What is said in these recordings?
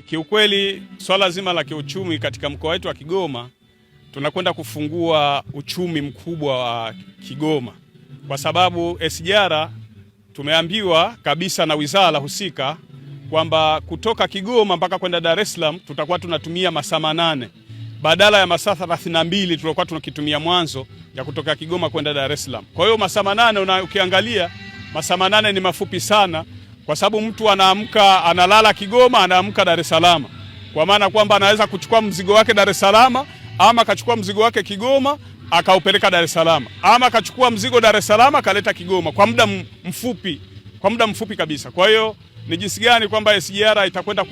Kiukweli swala zima la kiuchumi katika mkoa wetu wa Kigoma, tunakwenda kufungua uchumi mkubwa wa Kigoma, kwa sababu SGR tumeambiwa kabisa na wizara husika kwamba kutoka Kigoma mpaka kwenda Dar es Salaam tutakuwa tunatumia masaa 8 badala ya masaa 32 tulikuwa tunakitumia mwanzo ya kutoka Kigoma kwenda Dar es Salaam. Kwa hiyo masaa 8 ukiangalia masaa 8 ni mafupi sana, kwa sababu mtu anaamka analala Kigoma, anaamka Dar es Salaam. Kwa maana kwamba anaweza kuchukua mzigo wake Dar es Salaam, ama akachukua mzigo wake Kigoma akaupeleka Dar es Salaam, ama akachukua mzigo Dar es Salaam akaleta Kigoma kwa muda mfupi kabisa. Kwa hiyo ni jinsi gani kwamba SGR itakwenda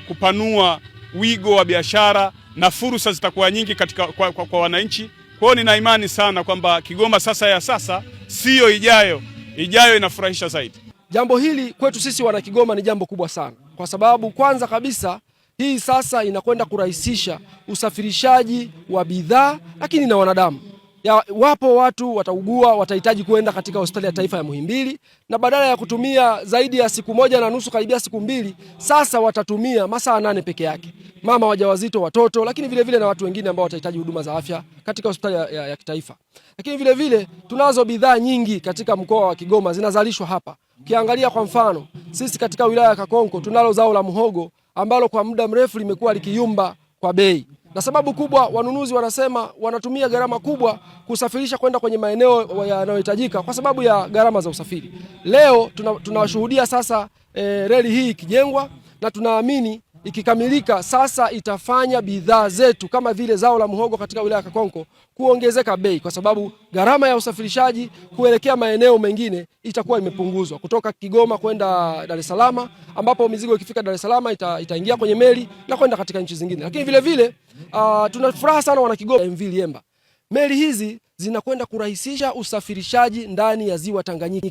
kupanua wigo wa biashara na fursa zitakuwa nyingi katika kwa wananchi. Kwa hiyo nina imani sana kwamba Kigoma sasa sio ijayo inafurahisha zaidi. Jambo hili kwetu sisi wana Kigoma ni jambo kubwa sana, kwa sababu kwanza kabisa hii sasa inakwenda kurahisisha usafirishaji wa bidhaa, lakini na wanadamu. Wapo watu wataugua, watahitaji kuenda katika hospitali ya taifa ya Muhimbili, na badala ya kutumia zaidi ya siku 1.5 karibia siku 2, sasa watatumia masaa 8 peke yake. Mama wajawazito, watoto, lakini vile na watu wengine ambao watahitaji huduma za afya katika hospitali ya kitaifa. Lakini vile tunazo bidhaa nyingi katika mkoa wa Kigoma zinazalishwa hapa. Ukiangalia kwa mfano, sisi katika wilaya ya Kakonko tunalo zao la muhogo ambalo kwa muda mrefu limekuwa likiyumba kwa bei. Na sababu kubwa, wanunuzi wanasema wanatumia gharama kubwa kusafirisha kwenda kwenye maeneo yanayohitajika kwa sababu ya gharama za usafiri. Leo tunashuhudia sasa reli hii ikijengwa, na tunaamini ikikamilika sasa itafanya bidhaa zetu kama vile zao la muhogo katika wilaya ya Kakonko kuongezeka bei, kwa sababu gharama ya usafirishaji kuelekea maeneo mengine itakuwa imepunguzwa kutoka Kigoma kwenda Dar es Salaam, ambapo mizigo ikifika Dar es Salaam itaingia kwenye meli na kwenda katika nchi zingine. Lakini vile tunafuraha sana wana Kigoma MV Liemba. Meli hizi zinakwenda kurahisisha usafirishaji ndani ya ziwa Tanganyika.